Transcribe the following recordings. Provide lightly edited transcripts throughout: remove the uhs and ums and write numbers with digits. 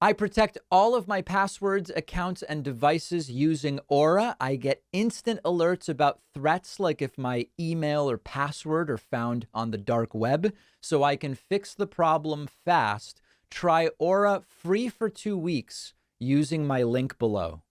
I protect all of my passwords, accounts, and devices using Aura. I get instant alerts about threats, like if my email or password are found on the dark web, so I can fix the problem fast. Try Aura free for 2 weeks using my link below.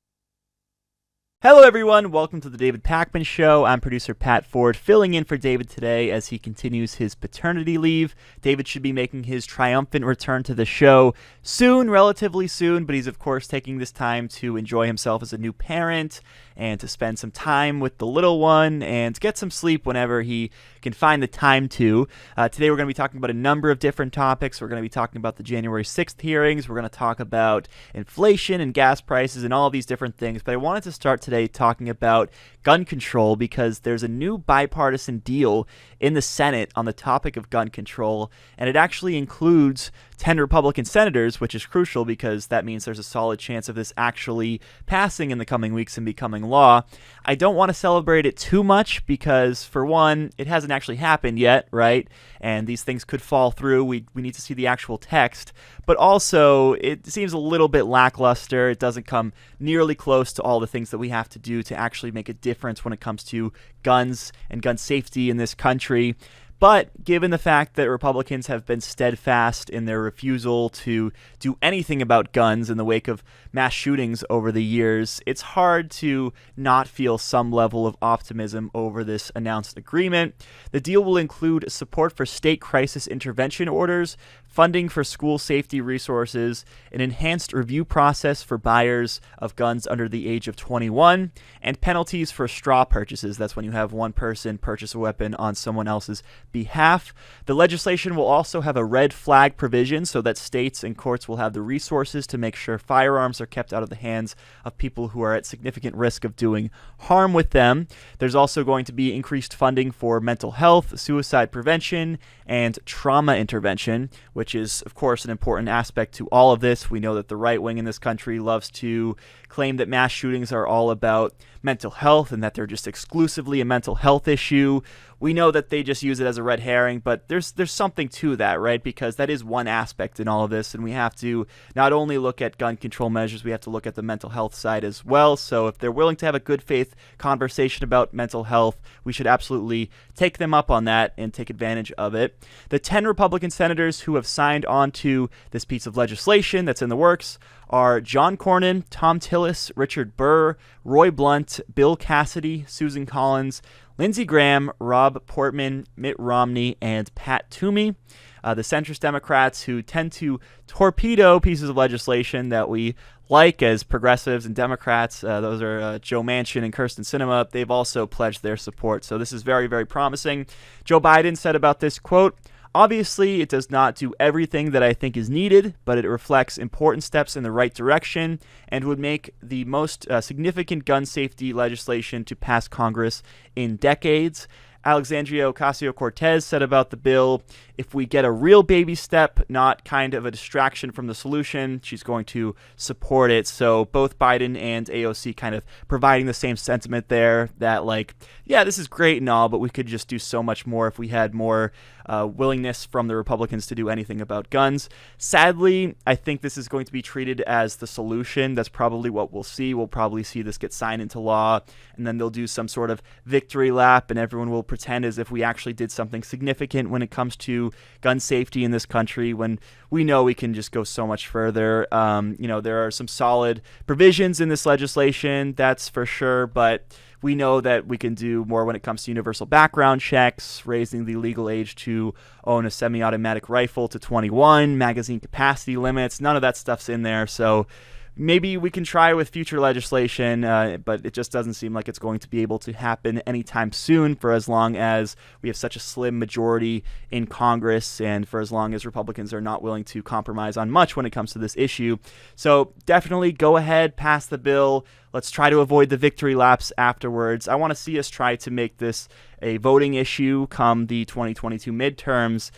Hello everyone, welcome to the David Pakman Show. I'm producer Pat Ford, filling in for David today as he continues his paternity leave. David should be making his triumphant return to the show soon, relatively soon, but he's of course taking this time to enjoy himself as a new parent and to spend some time with the little one and get some sleep whenever he can find the time to. Today we're going to be talking about a number of different topics. We're going to be talking about the January 6th hearings. We're going to talk about inflation and gas prices and all of these different things, but I wanted to start today talking about gun control because there's a new bipartisan deal in the Senate on the topic of gun control, and it actually includes 10 Republican senators, which is crucial because that means there's a solid chance of this actually passing in the coming weeks and becoming law. I don't want to celebrate it too much because, for one, it hasn't actually happened yet, right? And these things could fall through. We need to see the actual text. But also, it seems a little bit lackluster. It doesn't come nearly close to all the things that we have to do to actually make a difference when it comes to guns and gun safety in this country. But given the fact that Republicans have been steadfast in their refusal to do anything about guns in the wake of mass shootings over the years, it's hard to not feel some level of optimism over this announced agreement. The deal will include support for state crisis intervention orders, funding for school safety resources, an enhanced review process for buyers of guns under the age of 21, and penalties for straw purchases. That's when you have one person purchase a weapon on someone else's behalf. The legislation will also have a red flag provision so that states and courts will have the resources to make sure firearms are kept out of the hands of people who are at significant risk of doing harm with them. There's also going to be increased funding for mental health, suicide prevention, and trauma intervention, which is, of course, an important aspect to all of this. We know that the right wing in this country loves to claim that mass shootings are all about mental health and that they're just exclusively a mental health issue. We know that they just use it as a red herring, but there's something to that, right? Because that is one aspect in all of this, and we have to not only look at gun control measures, we have to look at the mental health side as well. So if they're willing to have a good faith conversation about mental health, we should absolutely take them up on that and take advantage of it. The 10 Republican senators who have signed on to this piece of legislation that's in the works are John Cornyn, Tom Tillis, Richard Burr, Roy Blunt, Bill Cassidy, Susan Collins, Lindsey Graham, Rob Portman, Mitt Romney, and Pat Toomey. The centrist Democrats who tend to torpedo pieces of legislation that we like as progressives and Democrats. Those are Joe Manchin and Kyrsten Sinema. They've also pledged their support. So this is very, very promising. Joe Biden said about this, quote, "Obviously, it does not do everything that I think is needed, but it reflects important steps in the right direction and would make the most significant gun safety legislation to pass Congress in decades." Alexandria Ocasio-Cortez said about the bill, "If we get a real baby step, not kind of a distraction from the solution, she's going to support it." So both Biden and AOC kind of providing the same sentiment there that, like, yeah, this is great and all, but we could just do so much more if we had more willingness from the Republicans to do anything about guns. Sadly, I think this is going to be treated as the solution. That's probably what we'll see. We'll probably see this get signed into law, and then they'll do some sort of victory lap, and everyone will pretend as if we actually did something significant when it comes to gun safety in this country, when we know we can just go so much further. There are some solid provisions in this legislation, that's for sure, but we know that we can do more when it comes to universal background checks, raising the legal age to own a semi-automatic rifle to 21, magazine capacity limits. None of that stuff's in there, so maybe we can try with future legislation, but it just doesn't seem like it's going to be able to happen anytime soon for as long as we have such a slim majority in Congress and for as long as Republicans are not willing to compromise on much when it comes to this issue. So definitely go ahead, pass the bill. Let's try to avoid the victory laps afterwards. I want to see us try to make this a voting issue come the 2022 midterms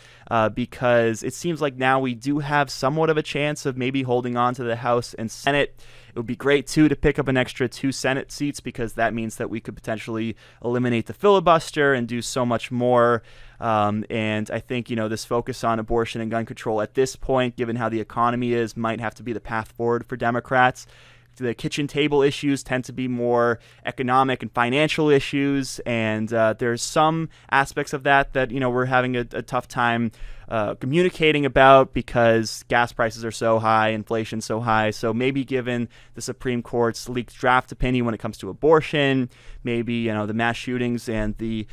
because it seems like now we do have somewhat of a chance of maybe holding on to the House and Senate. It would be great, too, to pick up an extra 2 Senate seats because that means that we could potentially eliminate the filibuster and do so much more. And I think, this focus on abortion and gun control at this point, given how the economy is, might have to be the path forward for Democrats. The kitchen table issues tend to be more economic and financial issues, and there's some aspects of that we're having a tough time communicating about because gas prices are so high, inflation so high. So maybe given the Supreme Court's leaked draft opinion when it comes to abortion, maybe the mass shootings and the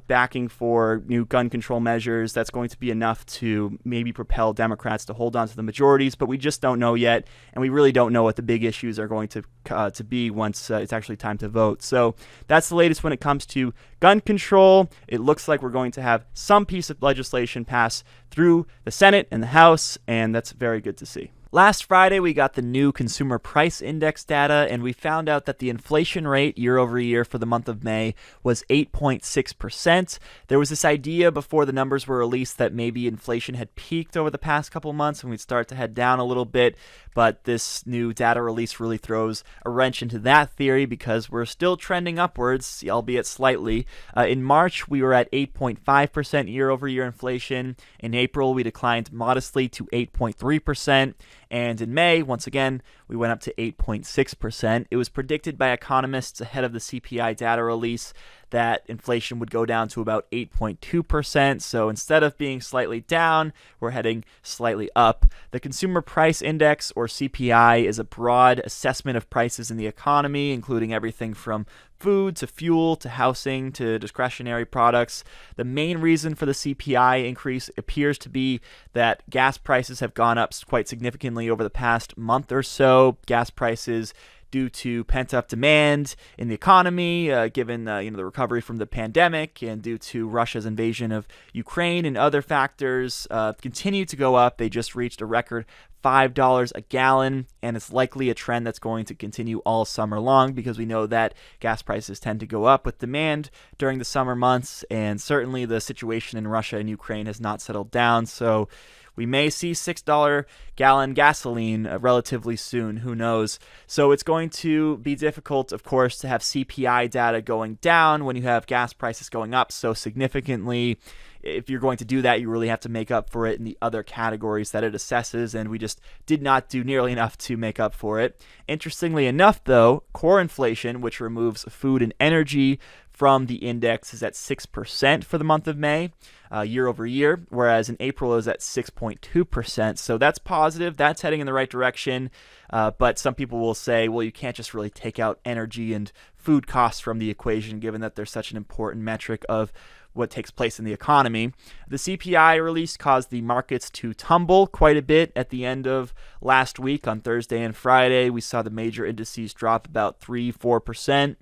backing for new gun control measures, that's going to be enough to maybe propel Democrats to hold on to the majorities. But we just don't know yet, and we really don't know what the big issues are going to be once it's actually time to vote. So that's the latest when it comes to gun control. It looks like we're going to have some piece of legislation pass through the Senate and the House, and that's very good to see. Last Friday, we got the new Consumer Price Index data, and we found out that the inflation rate year over year for the month of May was 8.6%. There was this idea before the numbers were released that maybe inflation had peaked over the past couple months and we'd start to head down a little bit, but this new data release really throws a wrench into that theory because we're still trending upwards, albeit slightly. In March, we were at 8.5% year over year inflation. In April, we declined modestly to 8.3%. And in May, once again, we went up to 8.6%. It was predicted by economists ahead of the CPI data release that inflation would go down to about 8.2%. So instead of being slightly down, we're heading slightly up. The Consumer Price Index, or CPI, is a broad assessment of prices in the economy, including everything from food to fuel to housing to discretionary products. The main reason for the CPI increase appears to be that gas prices have gone up quite significantly over the past month or so. Gas prices due to pent-up demand in the economy, given the recovery from the pandemic, and due to Russia's invasion of Ukraine and other factors, continue to go up. They just reached a record $5 a gallon, and it's likely a trend that's going to continue all summer long because we know that gas prices tend to go up with demand during the summer months, and certainly the situation in Russia and Ukraine has not settled down. So we may see $6 gallon gasoline relatively soon. Who knows? So it's going to be difficult, of course, to have CPI data going down when you have gas prices going up so significantly. If you're going to do that, you really have to make up for it in the other categories that it assesses, and we just did not do nearly enough to make up for it. Interestingly enough, though, core inflation, which removes food and energy from the index, is at 6% for the month of May, year over year, whereas in April it was at 6.2%. So that's positive. That's heading in the right direction. But some people will say, well, you can't just really take out energy and food costs from the equation, given that they're such an important metric of what takes place in the economy. The CPI release caused the markets to tumble quite a bit at the end of last week. On Thursday and Friday, we saw the major indices drop about 3-4%.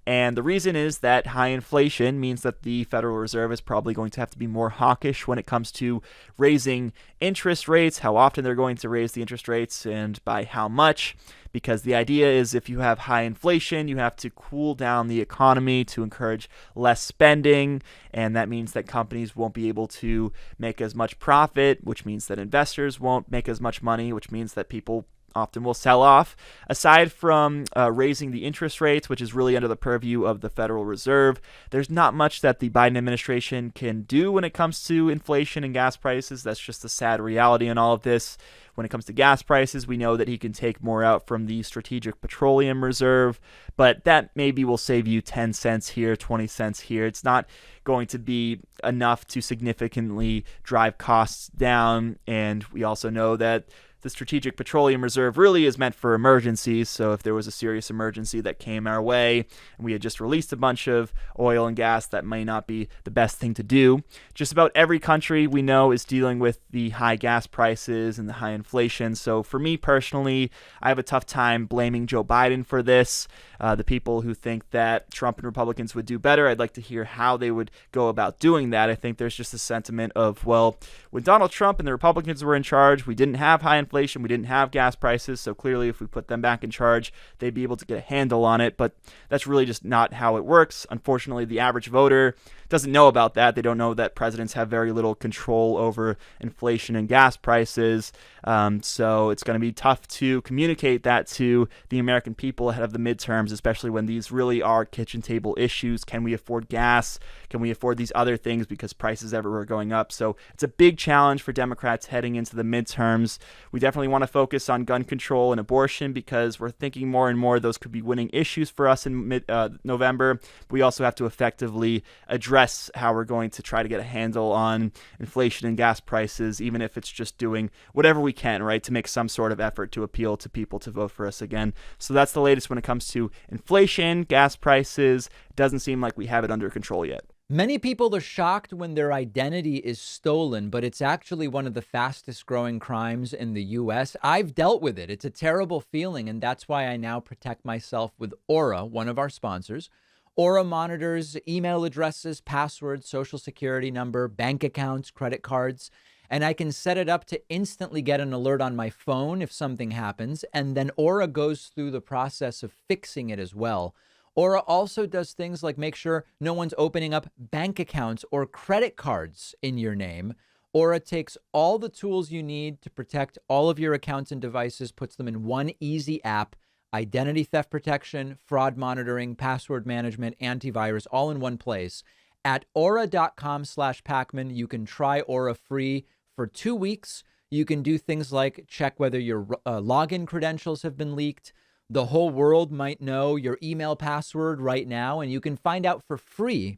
And the reason is that high inflation means that the Federal Reserve is probably going to have to be more hawkish when it comes to raising interest rates, how often they're going to raise the interest rates, and by how much. Because the idea is if you have high inflation, you have to cool down the economy to encourage less spending, and that means that companies won't be able to make as much profit, which means that investors won't make as much money, which means that people often will sell off. Aside from raising the interest rates, which is really under the purview of the Federal Reserve, there's not much that the Biden administration can do when it comes to inflation and gas prices. That's just the sad reality in all of this. When it comes to gas prices, we know that he can take more out from the Strategic Petroleum Reserve, but that maybe will save you 10 cents here, 20 cents here. It's not going to be enough to significantly drive costs down, and we also know that the Strategic Petroleum Reserve really is meant for emergencies. So if there was a serious emergency that came our way and we had just released a bunch of oil and gas, that may not be the best thing to do. Just about every country we know is dealing with the high gas prices and the high inflation. So for me personally, I have a tough time blaming Joe Biden for this. The people who think that Trump and Republicans would do better, I'd like to hear how they would go about doing that. I think there's just a sentiment of, well, when Donald Trump and the Republicans were in charge, we didn't have high inflation. inflation. We didn't have gas prices, so clearly if we put them back in charge, they'd be able to get a handle on it. But that's really just not how it works. Unfortunately, the average voter doesn't know about that. They don't know that presidents have very little control over inflation and gas prices. So it's going to be tough to communicate that to the American people ahead of the midterms, especially when these really are kitchen table issues. Can we afford gas? Can we afford these other things because prices everywhere are going up? So it's a big challenge for Democrats heading into the midterms. We definitely want to focus on gun control and abortion because we're thinking more and more those could be winning issues for us in November. But we also have to effectively address how we're going to try to get a handle on inflation and gas prices, even if it's just doing whatever we can, right, to make some sort of effort to appeal to people to vote for us again. So that's the latest when it comes to inflation, gas prices. It doesn't seem like we have it under control yet. Many people are shocked when their identity is stolen, but it's actually one of the fastest growing crimes in the U.S. I've dealt with it. It's a terrible feeling, and that's why I now protect myself with Aura, one of our sponsors. Aura monitors email addresses, passwords, social security number, bank accounts, credit cards, and I can set it up to instantly get an alert on my phone if something happens, and then Aura goes through the process of fixing it as well. Aura also does things like make sure no one's opening up bank accounts or credit cards in your name. Aura takes all the tools you need to protect all of your accounts and devices, puts them in one easy app: identity theft protection, fraud monitoring, password management, antivirus, all in one place. At aura.com/Pacman, you can try Aura free for 2 weeks. You can do things like check whether your login credentials have been leaked. The whole world might know your email password right now, and you can find out for free.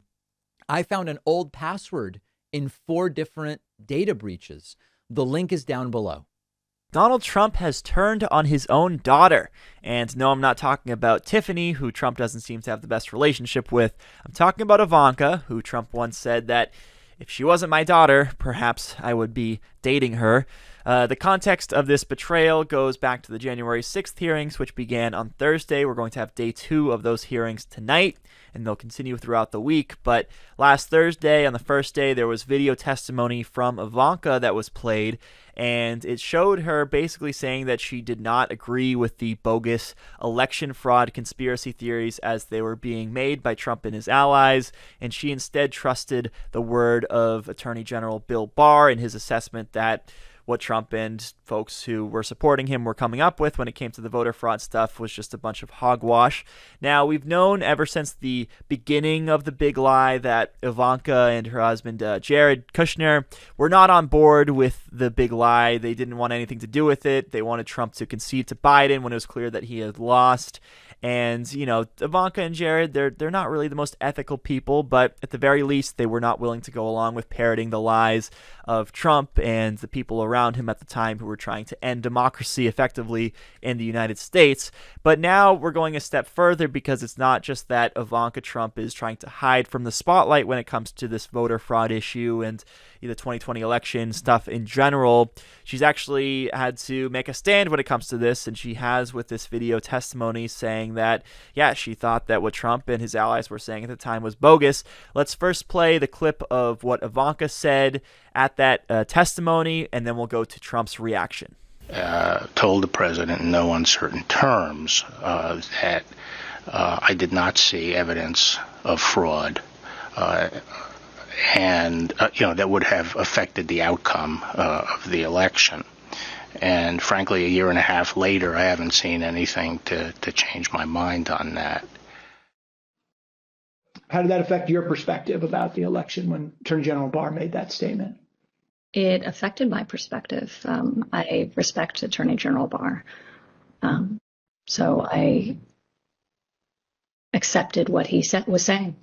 I found an old password in 4 different data breaches. The link is down below. Donald Trump has turned on his own daughter. And no, I'm not talking about Tiffany, who Trump doesn't seem to have the best relationship with. I'm talking about Ivanka, who Trump once said that if she wasn't my daughter, perhaps I would be dating her. The context of this betrayal goes back to the January 6th hearings, which began on Thursday. We're going to have day 2 of those hearings tonight, and they'll continue throughout the week. But last Thursday, on the first day, there was video testimony from Ivanka that was played, and it showed her basically saying that she did not agree with the bogus election fraud conspiracy theories as they were being made by Trump and his allies, and she instead trusted the word of Attorney General Bill Barr in his assessment that what Trump and folks who were supporting him were coming up with when it came to the voter fraud stuff was just a bunch of hogwash. Now, we've known ever since the beginning of the big lie that Ivanka and her husband, Jared Kushner, were not on board with the big lie. They didn't want anything to do with it. They wanted Trump to concede to Biden when it was clear that he had lost. And, you know, Ivanka and Jared, they're not really the most ethical people, but at the very least, they were not willing to go along with parroting the lies of Trump and the people around him at the time who were trying to end democracy effectively in the United States. But now we're going a step further because it's not just that Ivanka Trump is trying to hide from the spotlight when it comes to this voter fraud issue and the 2020 election stuff in general. She's actually had to make a stand when it comes to this, and she has with this video testimony saying that, yeah, she thought that what Trump and his allies were saying at the time was bogus. Let's first play the clip of what Ivanka said at that testimony, and then we'll go to Trump's reaction. Told the president in no uncertain terms that I did not see evidence of fraud, and that would have affected the outcome of the election. And frankly, a year and a half later, I haven't seen anything to change my mind on that. How did that affect your perspective about the election when Attorney General Barr made that statement? It affected my perspective. I respect Attorney General Barr. So I accepted what he was saying.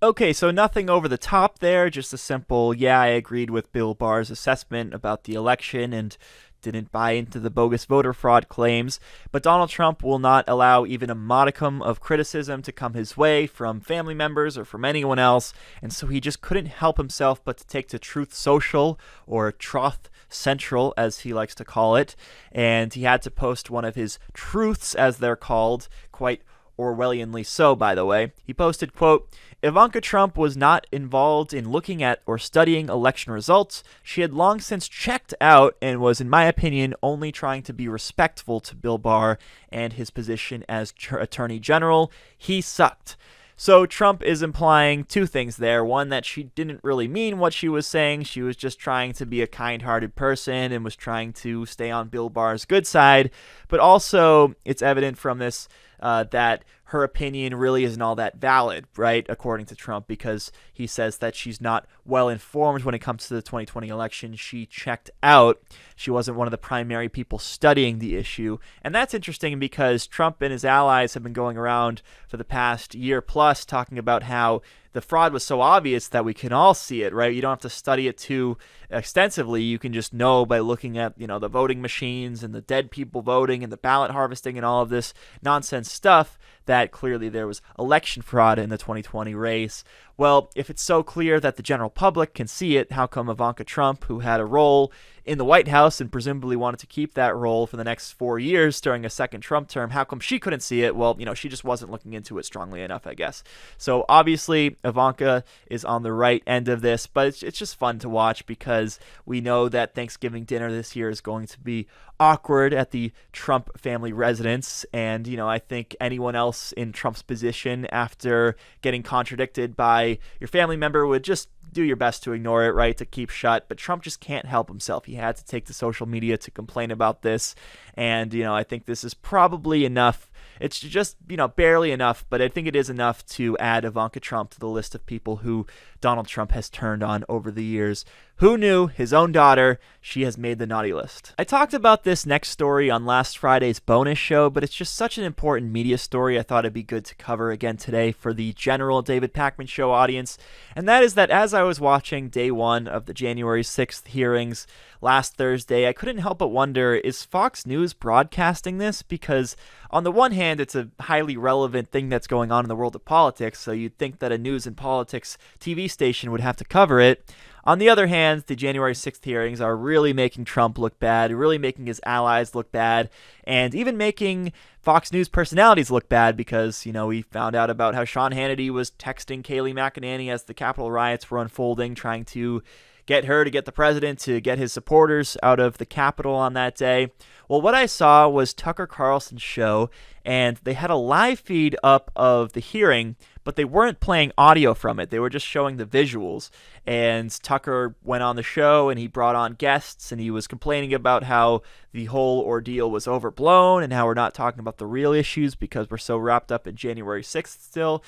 Okay, so nothing over the top there, just a simple, yeah, I agreed with Bill Barr's assessment about the election and didn't buy into the bogus voter fraud claims. But Donald Trump will not allow even a modicum of criticism to come his way from family members or from anyone else, and so he just couldn't help himself but to take to Truth Social, or Troth Central as he likes to call it, and he had to post one of his truths, as they're called, quite Orwellianly so, by the way. He posted, quote, Ivanka Trump was not involved in looking at or studying election results. She had long since checked out and was, in my opinion, only trying to be respectful to Bill Barr and his position as Attorney General. He sucked. So Trump is implying two things there. One, that she didn't really mean what she was saying. She was just trying to be a kind-hearted person and was trying to stay on Bill Barr's good side. But also, it's evident from this that her opinion really isn't all that valid, right, according to Trump, because he says that she's not well informed when it comes to the 2020 election. She checked out. She wasn't one of the primary people studying the issue. And that's interesting because Trump and his allies have been going around for the past year plus talking about how the fraud was so obvious that we can all see it, right? You don't have to study it too extensively. You can just know by looking at, the voting machines and the dead people voting and the ballot harvesting and all of this nonsense stuff that clearly there was election fraud in the 2020 race. Well, if it's so clear that the general public can see it, how come Ivanka Trump, who had a role in the White House and presumably wanted to keep that role for the next 4 years during a second Trump term, how come she couldn't see it? Well, she just wasn't looking into it strongly enough, I guess. So obviously, Ivanka is on the right end of this, but it's just fun to watch because we know that Thanksgiving dinner this year is going to be awkward at the Trump family residence. And, I think anyone else in Trump's position after getting contradicted by your family member would just do your best to ignore it, right, to keep shut. But Trump just can't help himself. He had to take to social media to complain about this. And, I think this is probably enough. It's just, barely enough, but I think it is enough to add Ivanka Trump to the list of people who Donald Trump has turned on over the years. Who knew? His own daughter, she has made the naughty list. I talked about this next story on last Friday's bonus show, but it's just such an important media story I thought it'd be good to cover again today for the general David Pakman Show audience. And that is that as I was watching day one of the January 6th hearings last Thursday, I couldn't help but wonder, is Fox News broadcasting this? Because on the one hand, it's a highly relevant thing that's going on in the world of politics, so you'd think that a news and politics TV station would have to cover it. On the other hand, the January 6th hearings are really making Trump look bad, really making his allies look bad, and even making Fox News personalities look bad because, we found out about how Sean Hannity was texting Kayleigh McEnany as the Capitol riots were unfolding, trying to get her to get the president to get his supporters out of the Capitol on that day. Well, what I saw was Tucker Carlson's show, and they had a live feed up of the hearing, but they weren't playing audio from it. They were just showing the visuals. And Tucker went on the show and he brought on guests and he was complaining about how the whole ordeal was overblown and how we're not talking about the real issues because we're so wrapped up in January 6th still.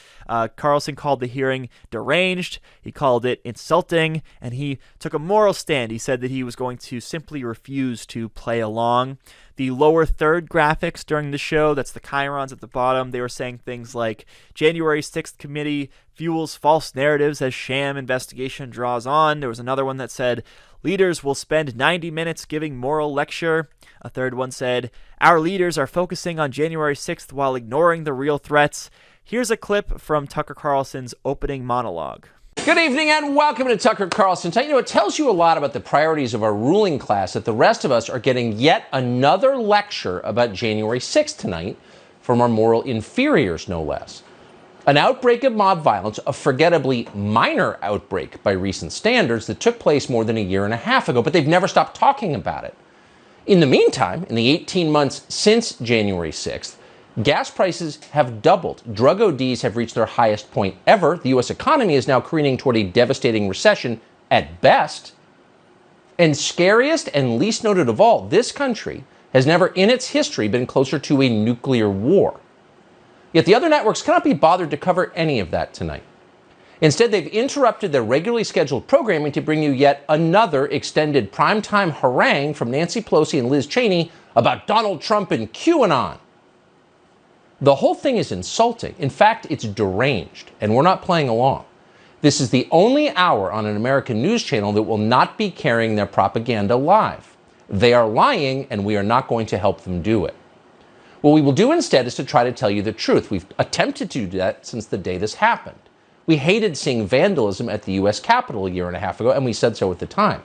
Carlson called the hearing deranged. He called it insulting, and he took a moral stand. He said that he was going to simply refuse to play along. The lower third graphics during the show, that's the chyrons at the bottom, they were saying things like January 6th committee fuels false narratives as sham investigation draws on. There was another one that said leaders will spend 90 minutes giving moral lecture. A third one said our leaders are focusing on January 6th while ignoring the real threats. Here's a clip from Tucker Carlson's opening monologue. Good evening and welcome to Tucker Carlson. It tells you a lot about the priorities of our ruling class that the rest of us are getting yet another lecture about January 6th tonight from our moral inferiors, no less. An outbreak of mob violence, a forgettably minor outbreak by recent standards that took place more than a year and a half ago, but they've never stopped talking about it. In the meantime, in the 18 months since January 6th, gas prices have doubled. Drug ODs have reached their highest point ever. The U.S. economy is now careening toward a devastating recession at best. And scariest and least noted of all, this country has never in its history been closer to a nuclear war. Yet the other networks cannot be bothered to cover any of that tonight. Instead, they've interrupted their regularly scheduled programming to bring you yet another extended primetime harangue from Nancy Pelosi and Liz Cheney about Donald Trump and QAnon. The whole thing is insulting. In fact, it's deranged, and we're not playing along. This is the only hour on an American news channel that will not be carrying their propaganda live. They are lying, and we are not going to help them do it. What we will do instead is to try to tell you the truth. We've attempted to do that since the day this happened. We hated seeing vandalism at the U.S. Capitol a year and a half ago, and we said so at the time.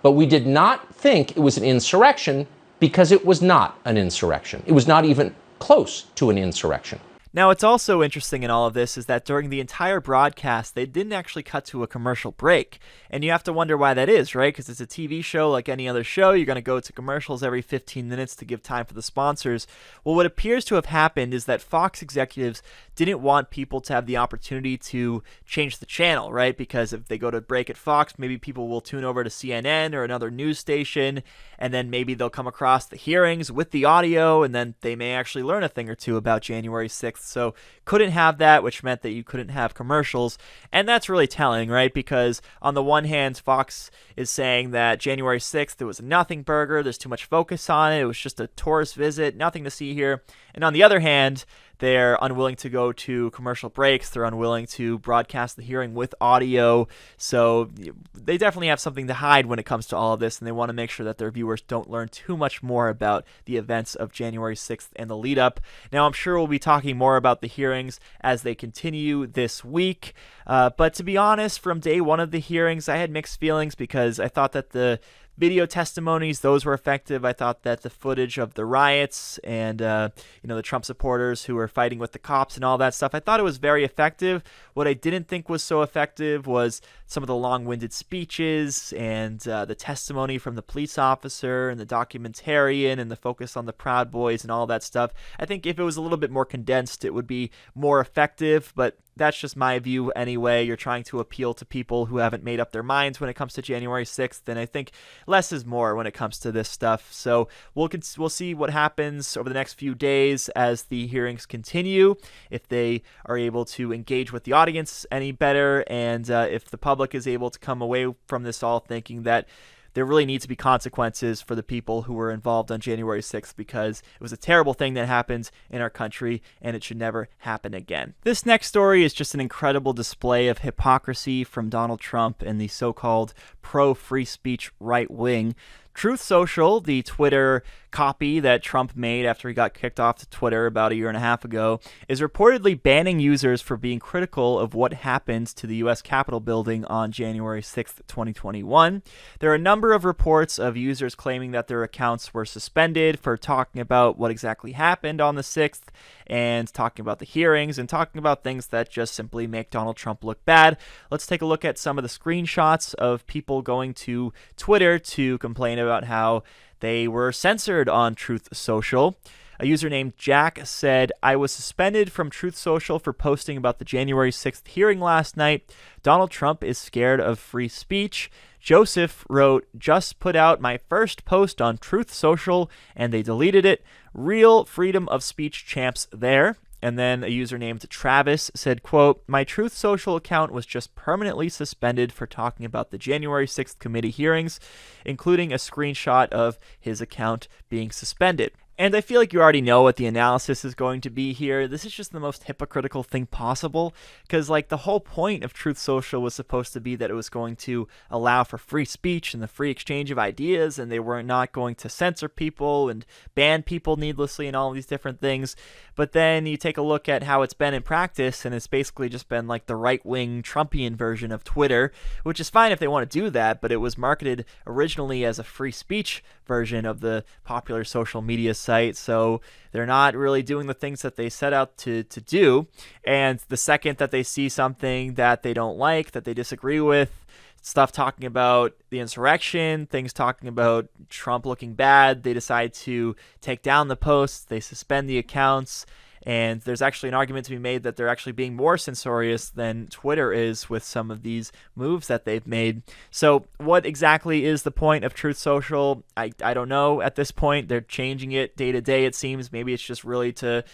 But we did not think it was an insurrection because it was not an insurrection. It was not even close to an insurrection. Now, what's also interesting in all of this is that during the entire broadcast, they didn't actually cut to a commercial break. And you have to wonder why that is, right? Because it's a TV show like any other show. You're going to go to commercials every 15 minutes to give time for the sponsors. Well, what appears to have happened is that Fox executives didn't want people to have the opportunity to change the channel, right? Because if they go to break at Fox, maybe people will tune over to CNN or another news station, and then maybe they'll come across the hearings with the audio, and then they may actually learn a thing or two about January 6th. So couldn't have that, which meant that you couldn't have commercials. And that's really telling, right? Because on the one hand, Fox is saying that January 6th, it was a nothing burger. There's too much focus on it. It was just a tourist visit, nothing to see here. And on the other hand, they're unwilling to go to commercial breaks. They're unwilling to broadcast the hearing with audio. So they definitely have something to hide when it comes to all of this, and they want to make sure that their viewers don't learn too much more about the events of January 6th and the lead up. Now, I'm sure we'll be talking more about the hearings as they continue this week. But to be honest, from day one of the hearings, I had mixed feelings because I thought that the video testimonies, those were effective. I thought that the footage of the riots and, the Trump supporters who were fighting with the cops and all that stuff, I thought it was very effective. What I didn't think was so effective was some of the long-winded speeches and the testimony from the police officer and the documentarian and the focus on the Proud Boys and all that stuff. I think if it was a little bit more condensed, it would be more effective, but that's just my view anyway. You're trying to appeal to people who haven't made up their minds when it comes to January 6th, and I think less is more when it comes to this stuff. So we'll see what happens over the next few days as the hearings continue, if they are able to engage with the audience any better, and if the public is able to come away from this all thinking that there really needs to be consequences for the people who were involved on January 6th, because it was a terrible thing that happened in our country and it should never happen again. This next story is just an incredible display of hypocrisy from Donald Trump and the so-called pro-free speech right wing. Truth Social, the Twitter copy that Trump made after he got kicked off to Twitter about a year and a half ago, is reportedly banning users for being critical of what happened to the U.S. Capitol building on January 6th, 2021. There are a number of reports of users claiming that their accounts were suspended for talking about what exactly happened on the 6th and talking about the hearings and talking about things that just simply make Donald Trump look bad. Let's take a look at some of the screenshots of people going to Twitter to complain about how they were censored on Truth Social. A user named Jack said, "I was suspended from Truth Social for posting about the January 6th hearing last night. Donald Trump is scared of free speech." Joseph wrote, "Just put out my first post on Truth Social and they deleted it. Real freedom of speech champs there." And then a user named Travis said, quote, "My Truth Social account was just permanently suspended for talking about the January 6th committee hearings," including a screenshot of his account being suspended. And I feel like you already know what the analysis is going to be here. This is just the most hypocritical thing possible, because the whole point of Truth Social was supposed to be that it was going to allow for free speech and the free exchange of ideas, and they were not going to censor people and ban people needlessly and all of these different things. But then you take a look at how it's been in practice, and it's basically just been the right-wing Trumpian version of Twitter, which is fine if they want to do that, but it was marketed originally as a free speech version of the popular social media site, so they're not really doing the things that they set out to do. And the second that they see something that they don't like, that they disagree with, stuff talking about the insurrection, things talking about Trump looking bad, they decide to take down the posts, they suspend the accounts. And there's actually an argument to be made that they're actually being more censorious than Twitter is with some of these moves that they've made. So what exactly is the point of Truth Social? I don't know at this point. They're changing it day to day, it seems. Maybe it's just really to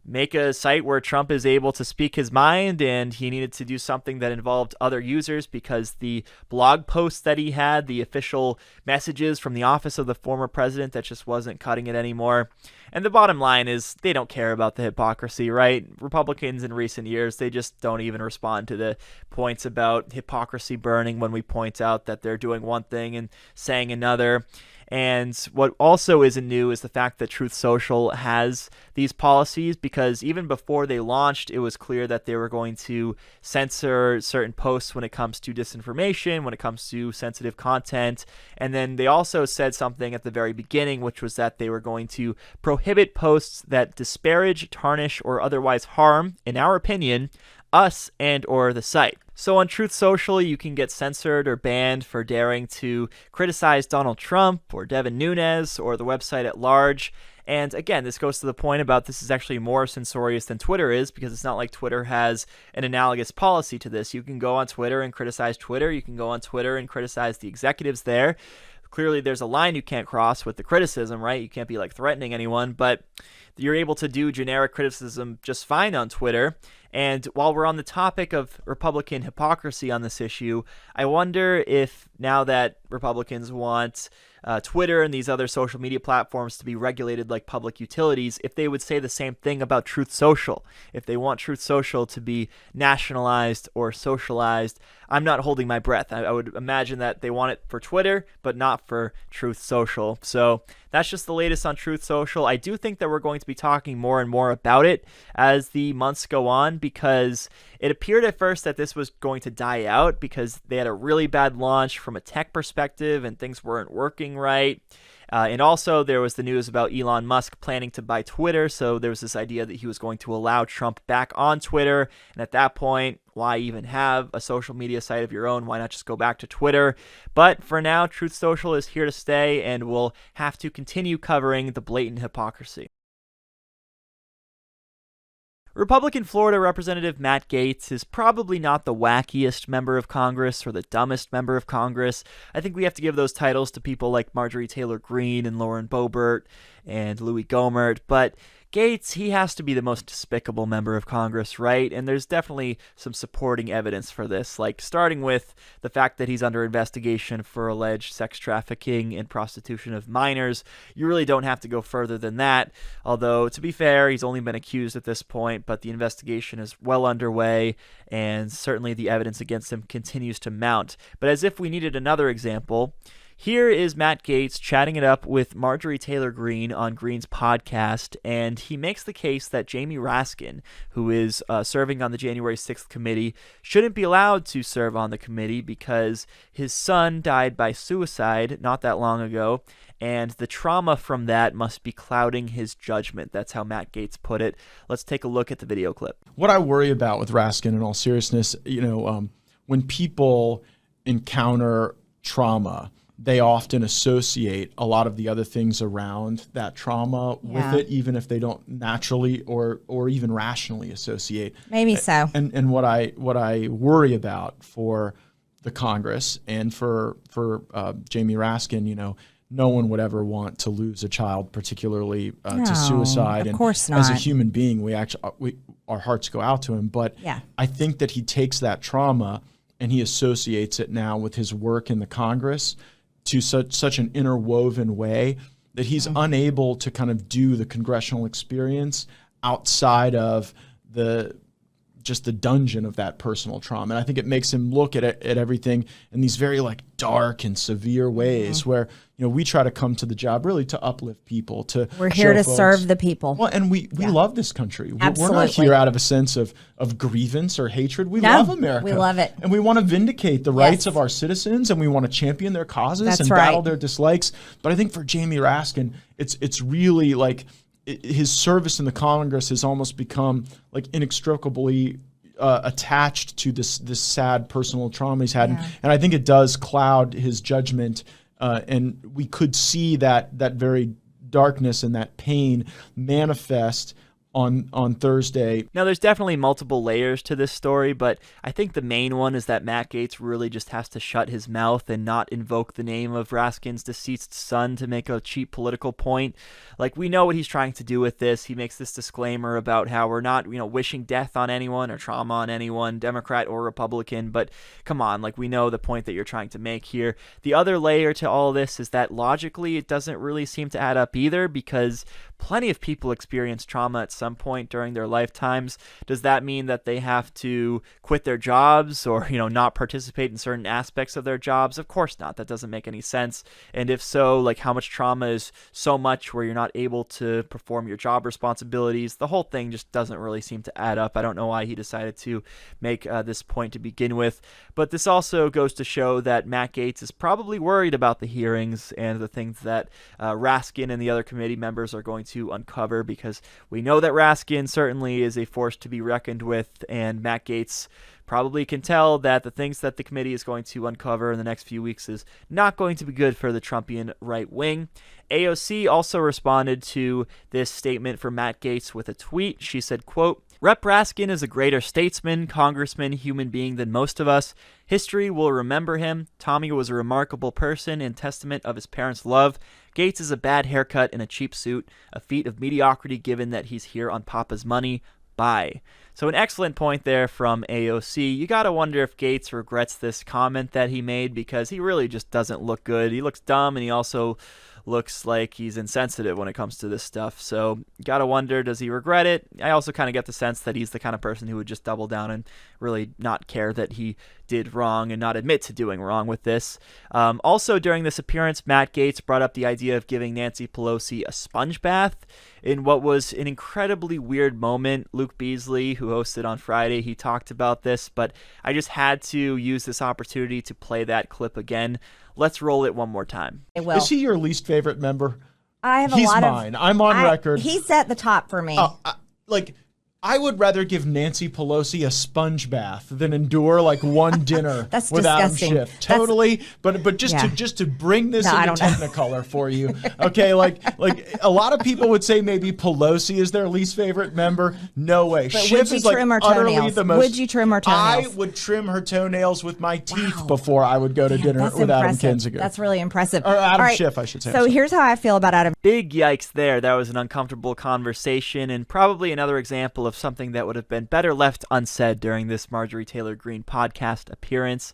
make a site where Trump is able to speak his mind, and he needed to do something that involved other users because the blog posts that he had, the official messages from the office of the former president, that just wasn't cutting it anymore. And the bottom line is they don't care about the hypocrisy, right? Republicans in recent years, they just don't even respond to the points about hypocrisy burning when we point out that they're doing one thing and saying another. And what also isn't new is the fact that Truth Social has these policies, because even before they launched, it was clear that they were going to censor certain posts when it comes to disinformation, when it comes to sensitive content. And then they also said something at the very beginning, which was that they were going to prohibit prohibit posts that disparage, tarnish, or otherwise harm, in our opinion, us and or the site. So on Truth Social, you can get censored or banned for daring to criticize Donald Trump or Devin Nunes or the website at large. And again, this goes to the point about this is actually more censorious than Twitter is, because it's not like Twitter has an analogous policy to this. You can go on Twitter and criticize Twitter. You can go on Twitter and criticize the executives there. Clearly, there's a line you can't cross with the criticism, right? You can't be like threatening anyone, but you're able to do generic criticism just fine on Twitter. And while we're on the topic of Republican hypocrisy on this issue, I wonder if now that Republicans want Twitter and these other social media platforms to be regulated like public utilities, if they would say the same thing about Truth Social. If they want Truth Social to be nationalized or socialized, I'm not holding my breath. I would imagine that they want it for Twitter, but not for Truth Social. So that's just the latest on Truth Social. I do think that we're going to be talking more and more about it as the months go on, because it appeared at first that this was going to die out because they had a really bad launch from a tech perspective and things weren't working right. And also there was the news about Elon Musk planning to buy Twitter. So there was this idea that he was going to allow Trump back on Twitter. And at that point, why even have a social media site of your own? Why not just go back to Twitter? But for now, Truth Social is here to stay, and we'll have to continue covering the blatant hypocrisy. Republican Florida Representative Matt Gaetz is probably not the wackiest member of Congress or the dumbest member of Congress. I think we have to give those titles to people like Marjorie Taylor Greene and Lauren Boebert and Louis Gohmert, but Gaetz, he has to be the most despicable member of Congress, right? And there's definitely some supporting evidence for this, like starting with the fact that he's under investigation for alleged sex trafficking and prostitution of minors. You really don't have to go further than that, although to be fair, he's only been accused at this point, but the investigation is well underway, and certainly the evidence against him continues to mount. But as if we needed another example, here is Matt Gaetz chatting it up with Marjorie Taylor Greene on Greene's podcast, and he makes the case that Jamie Raskin, who is serving on the January 6th committee, shouldn't be allowed to serve on the committee because his son died by suicide not that long ago, and the trauma from that must be clouding his judgment. That's how Matt Gaetz put it. Let's take a look at the video clip. What I worry about with Raskin, in all seriousness, when people encounter trauma, they often associate a lot of the other things around that trauma with it, even if they don't naturally or even rationally associate. Maybe so. And what I worry about for the Congress and for Jamie Raskin, no one would ever want to lose a child, particularly to suicide. Of course not. As a human being, our hearts go out to him. But I think that he takes that trauma and he associates it now with his work in the Congress to such an interwoven way that he's unable to kind of do the congressional experience outside of the dungeon of that personal trauma. And I think it makes him look at everything in these very dark and severe ways where, we try to come to the job really to uplift people, we're here to serve the people. Well, and we love this country. Absolutely. We're not here out of a sense of grievance or hatred. We love America. We love it. And we want to vindicate the rights of our citizens, and we want to champion their causes and battle their dislikes. But I think for Jamie Raskin, it's really his service in the Congress has almost become inextricably attached to this sad personal trauma he's had. And I think it does cloud his judgment. And we could see that very darkness and that pain manifest on Thursday. Now, there's definitely multiple layers to this story, but I think the main one is that Matt Gaetz really just has to shut his mouth and not invoke the name of Raskin's deceased son to make a cheap political point. We know what he's trying to do with this. He makes this disclaimer about how we're not, wishing death on anyone or trauma on anyone, Democrat or Republican, but come on, we know the point that you're trying to make here. The other layer to all this is that logically it doesn't really seem to add up either, because plenty of people experience trauma at some point during their lifetimes. Does that mean that they have to quit their jobs or, not participate in certain aspects of their jobs? Of course not. That doesn't make any sense. And if so, how much trauma is so much where you're not able to perform your job responsibilities? The whole thing just doesn't really seem to add up. I don't know why he decided to make this point to begin with. But this also goes to show that Matt Gaetz is probably worried about the hearings and the things that Raskin and the other committee members are going to uncover, because we know that Raskin certainly is a force to be reckoned with, and Matt Gaetz probably can tell that the things that the committee is going to uncover in the next few weeks is not going to be good for the Trumpian right wing. AOC also responded to this statement from Matt Gaetz with a tweet. She said, quote, "Rep. Raskin is a greater statesman, congressman, human being than most of us. History will remember him. Tommy was a remarkable person and testament of his parents' love. Gaetz is a bad haircut and a cheap suit, a feat of mediocrity given that he's here on Papa's money. Bye." So an excellent point there from AOC. You got to wonder if Gaetz regrets this comment that he made, because he really just doesn't look good. He looks dumb, and he also looks like he's insensitive when it comes to this stuff. So you got to wonder, does he regret it? I also kind of get the sense that he's the kind of person who would just double down and really not care that he did wrong and not admit to doing wrong with this. Also, during this appearance, Matt Gaetz brought up the idea of giving Nancy Pelosi a sponge bath in what was an incredibly weird moment. Luke Beasley, who hosted on Friday, he talked about this, but I just had to use this opportunity to play that clip again. Let's roll it one more time. Is he your least favorite member? I have He's a lot mine. I'm on record. He's at the top for me. I would rather give Nancy Pelosi a sponge bath than endure like one dinner That's with Adam disgusting. Schiff. Totally, but just to bring this into Technicolor for you, okay? Like a lot of people would say maybe Pelosi is their least favorite member. No way. But Schiff would you is like trim her utterly toenails? the most. Would you trim her toenails? I would trim her toenails with my teeth before I would go to dinner That's with Adam impressive. Kinzinger. That's really impressive. Or Adam All right, Schiff, I should say. So here's how I feel about Adam. Big yikes there. That was an uncomfortable conversation, and probably another example of something that would have been better left unsaid during this Marjorie Taylor Greene podcast appearance.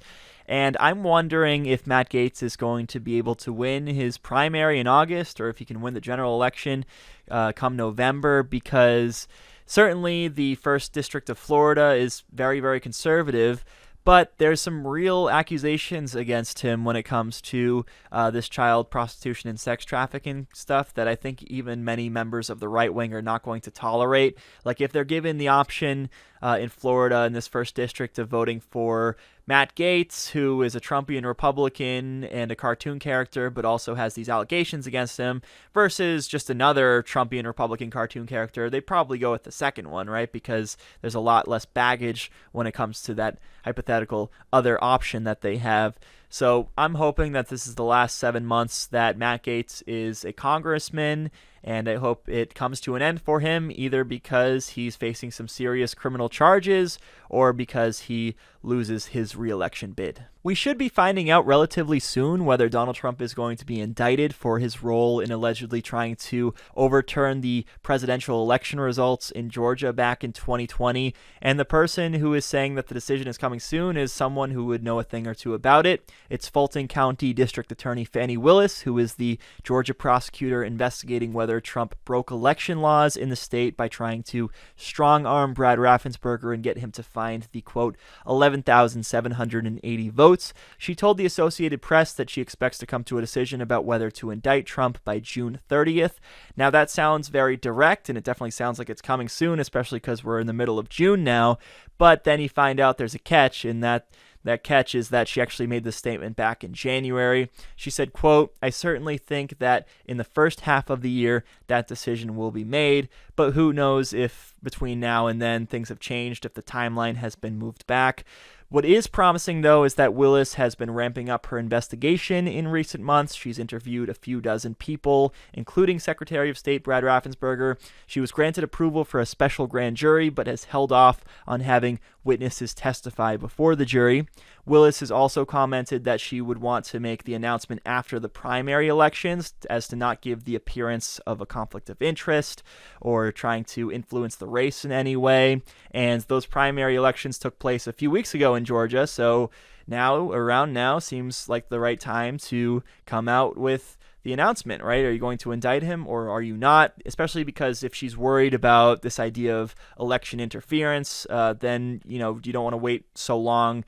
And I'm wondering if Matt Gaetz is going to be able to win his primary in August, or if he can win the general election come November, because certainly the 1st District of Florida is very, very conservative. But there's some real accusations against him when it comes to this child prostitution and sex trafficking stuff that I think even many members of the right wing are not going to tolerate. Like, if they're given the option in Florida in this 1st district of voting for Matt Gaetz, who is a Trumpian Republican and a cartoon character, but also has these allegations against him, versus just another Trumpian Republican cartoon character, they'd probably go with the second one, right? Because there's a lot less baggage when it comes to that hypothetical other option that they have. So I'm hoping that this is the last 7 months that Matt Gaetz is a congressman, and I hope it comes to an end for him, either because he's facing some serious criminal charges or because he loses his re-election bid. We should be finding out relatively soon whether Donald Trump is going to be indicted for his role in allegedly trying to overturn the presidential election results in Georgia back in 2020. And the person who is saying that the decision is coming soon is someone who would know a thing or two about it. It's Fulton County District Attorney Fani Willis, who is the Georgia prosecutor investigating whether Trump broke election laws in the state by trying to strong-arm Brad Raffensperger and get him to find the, quote, 11,780 votes. She told the Associated Press that she expects to come to a decision about whether to indict Trump by June 30th. Now, that sounds very direct, and it definitely sounds like it's coming soon, especially because we're in the middle of June now. But then you find out there's a catch, in that catch is that she actually made this statement back in January. She said, quote, "I certainly think that in the first half of the year that decision will be made, but who knows if between now and then things have changed, if the timeline has been moved back." What is promising, though, is that Willis has been ramping up her investigation in recent months. She's interviewed a few dozen people, including Secretary of State Brad Raffensperger. She was granted approval for a special grand jury, but has held off on having witnesses testify before the jury. Willis has also commented that she would want to make the announcement after the primary elections, as to not give the appearance of a conflict of interest or trying to influence the race in any way. And those primary elections took place a few weeks ago in Georgia, so around now seems like the right time to come out with the announcement, right? Are you going to indict him or are you not? Especially because if she's worried about this idea of election interference, then you don't want to wait so long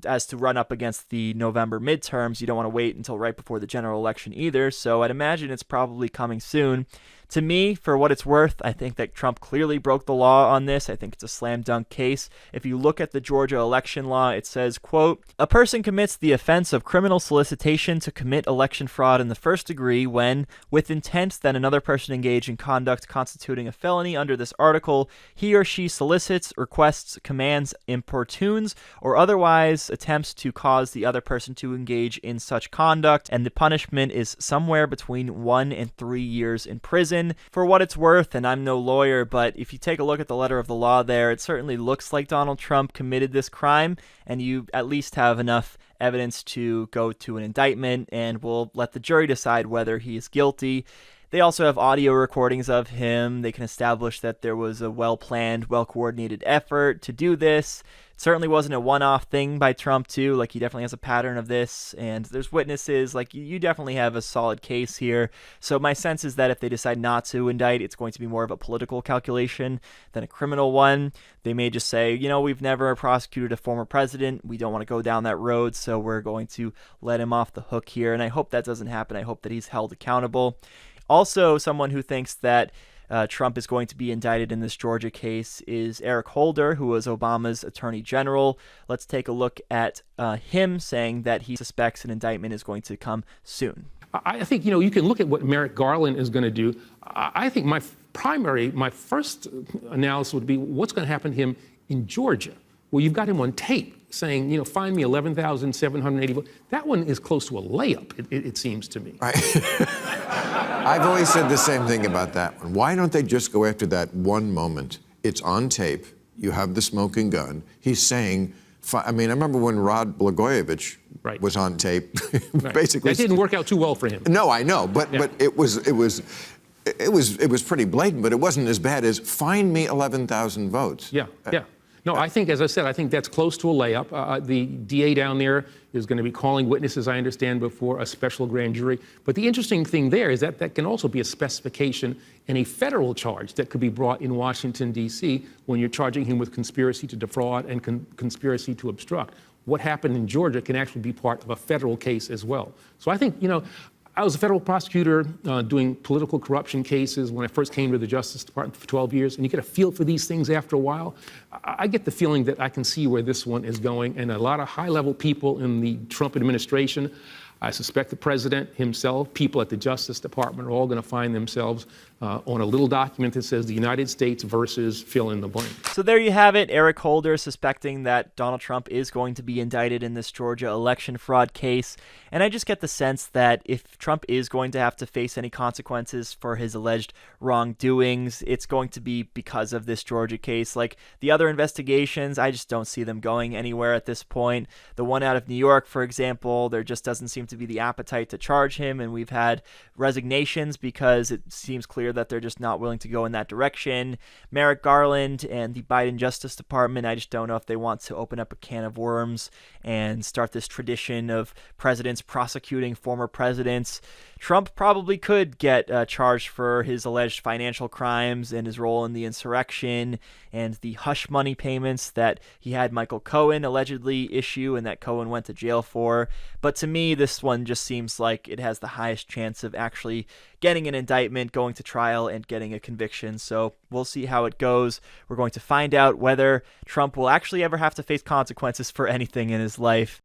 as to run up against the November midterms. You don't want to wait until right before the general election either. So I'd imagine it's probably coming soon. To me, for what it's worth, I think that Trump clearly broke the law on this. I think it's a slam dunk case. If you look at the Georgia election law, it says, quote, "A person commits the offense of criminal solicitation to commit election fraud in the first degree when, with intent that another person engage in conduct constituting a felony under this article, he or she solicits, requests, commands, importunes, or otherwise attempts to cause the other person to engage in such conduct, and the punishment is somewhere between 1 and 3 years in prison." For what it's worth, and I'm no lawyer, but if you take a look at the letter of the law there, it certainly looks like Donald Trump committed this crime, and you at least have enough evidence to go to an indictment, and we'll let the jury decide whether he is guilty. They also have audio recordings of him. They can establish that there was a well-planned, well-coordinated effort to do this. It certainly wasn't a one-off thing by Trump, too. Like, he definitely has a pattern of this, and there's witnesses. Like, you definitely have a solid case here. So my sense is that if they decide not to indict, it's going to be more of a political calculation than a criminal one. They may just say, you know, we've never prosecuted a former president. We don't want to go down that road, so we're going to let him off the hook here. And I hope that doesn't happen. I hope that he's held accountable. Also, someone who thinks that Trump is going to be indicted in this Georgia case is Eric Holder, who was Obama's attorney general. Let's take a look at him saying that he suspects an indictment is going to come soon. I think, you can look at what Merrick Garland is going to do. I think my first analysis would be what's going to happen to him in Georgia. Well, you've got him on tape saying, find me 11,780 votes. That one is close to a layup, it seems to me. I've always said the same thing about that one. Why don't they just go after that one moment? It's on tape. You have the smoking gun. He's saying, I remember when Rod Blagojevich was on tape. Basically, that didn't work out too well for him. No, I know, but it was pretty blatant. But it wasn't as bad as find me 11,000 votes. Yeah. No, I think, as I said, I think that's close to a layup. The DA down there is going to be calling witnesses, I understand, before a special grand jury. But the interesting thing there is that that can also be a specification in a federal charge that could be brought in Washington, D.C., when you're charging him with conspiracy to defraud and conspiracy to obstruct. What happened in Georgia can actually be part of a federal case as well. So I think, I was a federal prosecutor doing political corruption cases when I first came to the Justice Department for 12 years, and you get a feel for these things after a while. I get the feeling that I can see where this one is going, and a lot of high-level people in the Trump administration, I suspect the president himself, people at the Justice Department are all going to find themselves on a little document that says the United States versus fill in the blank. So there you have it. Eric Holder suspecting that Donald Trump is going to be indicted in this Georgia election fraud case. And I just get the sense that if Trump is going to have to face any consequences for his alleged wrongdoings, it's going to be because of this Georgia case. Like the other investigations, I just don't see them going anywhere at this point. The one out of New York, for example, there just doesn't seem to be the appetite to charge him. And we've had resignations because it seems clear that they're just not willing to go in that direction. Merrick Garland and the Biden Justice Department, I just don't know if they want to open up a can of worms and start this tradition of presidents prosecuting former presidents. Trump probably could get charged for his alleged financial crimes and his role in the insurrection and the hush money payments that he had Michael Cohen allegedly issue and that Cohen went to jail for. But to me, this one just seems like it has the highest chance of actually getting an indictment, going to trial, and getting a conviction. So we'll see how it goes. We're going to find out whether Trump will actually ever have to face consequences for anything in his life.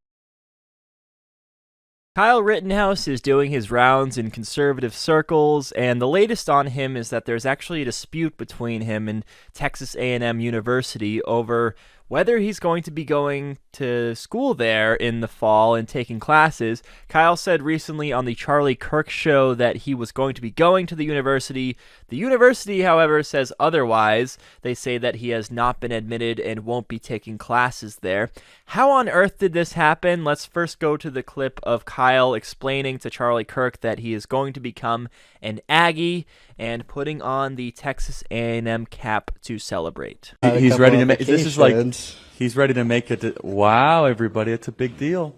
Kyle Rittenhouse is doing his rounds in conservative circles, and the latest on him is that there's actually a dispute between him and Texas A&M University over whether he's going to be going to school there in the fall and taking classes. Kyle said recently on the Charlie Kirk show that he was going to be going to the university. The university, however, says otherwise. They say that he has not been admitted and won't be taking classes there. How on earth did this happen? Let's first go to the clip of Kyle explaining to Charlie Kirk that he is going to become an Aggie and putting on the Texas A&M cap to celebrate. He's ready to make this is like he's ready to make it. Wow, everybody, it's a big deal.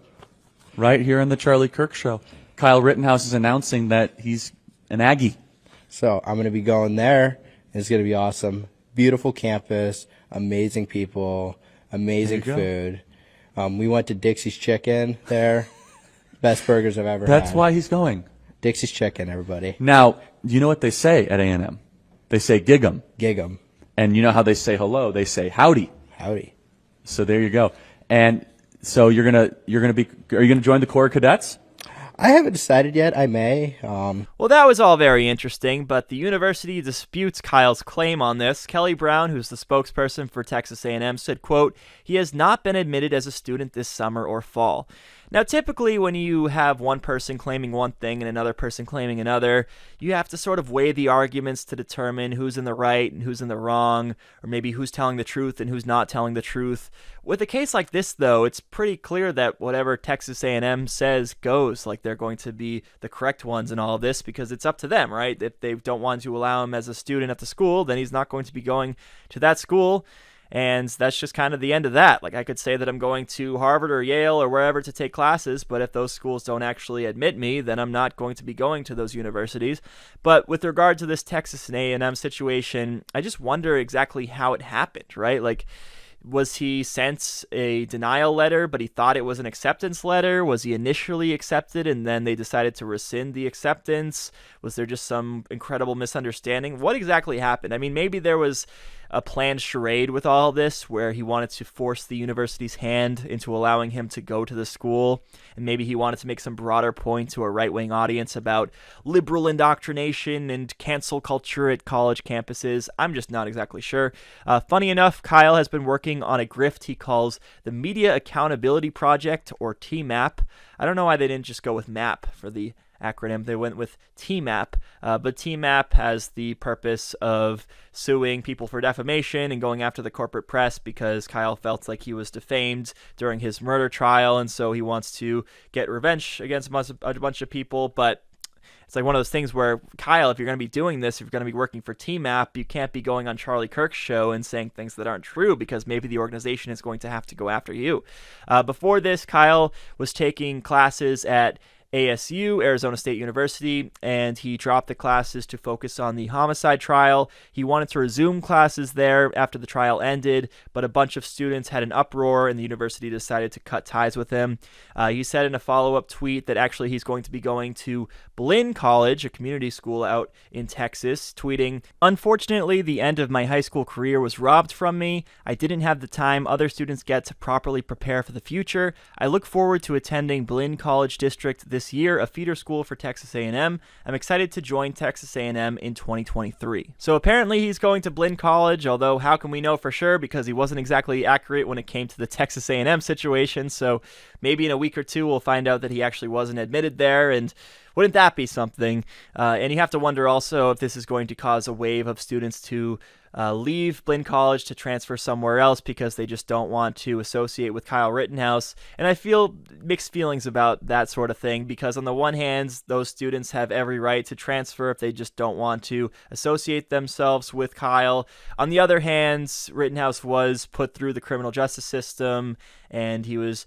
Right here on the Charlie Kirk show. Kyle Rittenhouse is announcing that he's an Aggie. So I'm going to be going there. It's going to be awesome. Beautiful campus, amazing people, amazing food. We went to Dixie's Chicken there. Best burgers I've ever had. That's why he's going. Dixie's chicken, everybody. Now, you know what they say at A&M? They say gig 'em. Gig 'em. And you know how they say hello? They say howdy. Howdy. So there you go. And so are you gonna join the Corps of Cadets? I haven't decided yet. I may. Well, that was all very interesting, but the university disputes Kyle's claim on this. Kelly Brown, who's the spokesperson for Texas A&M, said, quote, "He has not been admitted as a student this summer or fall." Now, typically when you have one person claiming one thing and another person claiming another, you have to sort of weigh the arguments to determine who's in the right and who's in the wrong, or maybe who's telling the truth and who's not telling the truth. With a case like this, though, it's pretty clear that whatever Texas A&M says goes, like they're going to be the correct ones in all of this, because it's up to them, right? If they don't want to allow him as a student at the school, then he's not going to be going to that school. And that's just kind of the end of that. Like, I could say that I'm going to Harvard or Yale or wherever to take classes, but if those schools don't actually admit me, then I'm not going to be going to those universities. But with regard to this Texas and A&M situation, I just wonder exactly how it happened, right? Like, was he sent a denial letter, but he thought it was an acceptance letter? Was he initially accepted and then they decided to rescind the acceptance? Was there just some incredible misunderstanding? What exactly happened? I mean, maybe there was a planned charade with all of this where he wanted to force the university's hand into allowing him to go to the school, and maybe he wanted to make some broader point to a right-wing audience about liberal indoctrination and cancel culture at college campuses. I'm just not exactly sure. Funny enough, Kyle has been working on a grift he calls the Media Accountability Project, or TMAP. I don't know why they didn't just go with MAP for the acronym. They went with TMAP, but TMAP has the purpose of suing people for defamation and going after the corporate press because Kyle felt like he was defamed during his murder trial, and so he wants to get revenge against a bunch of people. But it's like one of those things where, Kyle, if you're going to be doing this, if you're going to be working for TMAP, you can't be going on Charlie Kirk's show and saying things that aren't true, because maybe the organization is going to have to go after you. Before this, Kyle was taking classes at ASU, Arizona State University, and he dropped the classes to focus on the homicide trial. He wanted to resume classes there after the trial ended, but a bunch of students had an uproar and the university decided to cut ties with him. He said in a follow-up tweet that actually he's going to be going to Palin College, a community school out in Texas, tweeting, "Unfortunately, the end of my high school career was robbed from me. I didn't have the time other students get to properly prepare for the future. I look forward to attending Palin College District this year, a feeder school for Texas A&M. I'm excited to join Texas A&M in 2023. So apparently he's going to Palin College, although how can we know for sure, because he wasn't exactly accurate when it came to the Texas A&M situation. So maybe in a week or two we'll find out that he actually wasn't admitted there, and wouldn't that be something? And you have to wonder also if this is going to cause a wave of students to leave Palin College to transfer somewhere else because they just don't want to associate with Kyle Rittenhouse. And I feel mixed feelings about that sort of thing, because on the one hand, those students have every right to transfer if they just don't want to associate themselves with Kyle. On the other hand, Rittenhouse was put through the criminal justice system, and he was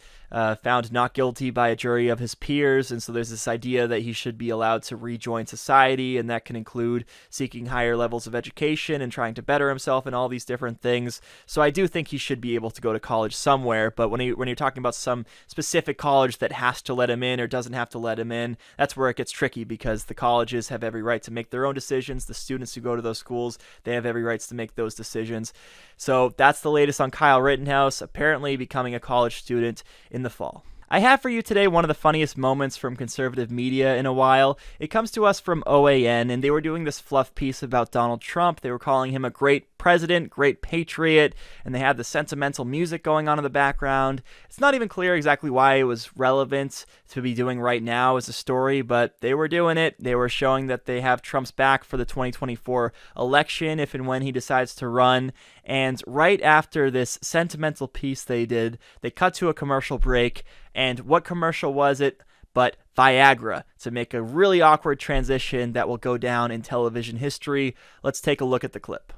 found not guilty by a jury of his peers, and so there's this idea that he should be allowed to rejoin society, and that can include seeking higher levels of education and trying to better himself and all these different things. So I do think he should be able to go to college somewhere, but when you're talking about some specific college that has to let him in or doesn't have to let him in, that's where it gets tricky, because the colleges have every right to make their own decisions. The students who go to those schools, they have every rights to make those decisions. So that's the latest on Kyle Rittenhouse, apparently becoming a college student in the fall. I have for you today one of the funniest moments from conservative media in a while. It comes to us from OAN, and they were doing this fluff piece about Donald Trump. They were calling him a great president, great patriot, and they had the sentimental music going on in the background. It's not even clear exactly why it was relevant to be doing right now as a story, but they were doing it. They were showing that they have Trump's back for the 2024 election if and when he decides to run. And right after this sentimental piece they did, they cut to a commercial break. And what commercial was it but Viagra, to make a really awkward transition that will go down in television history. Let's take a look at the clip.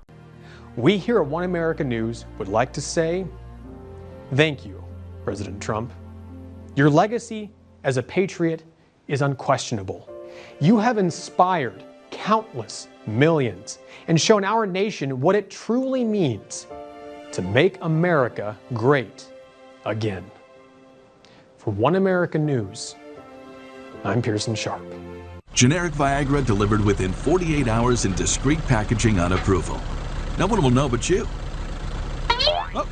We here at One America News would like to say thank you, President Trump. Your legacy as a patriot is unquestionable. You have inspired countless millions and shown our nation what it truly means to make America great again. For One America News, I'm Pearson Sharp. Generic Viagra delivered within 48 hours in discreet packaging on approval. No one will know but you. Oh,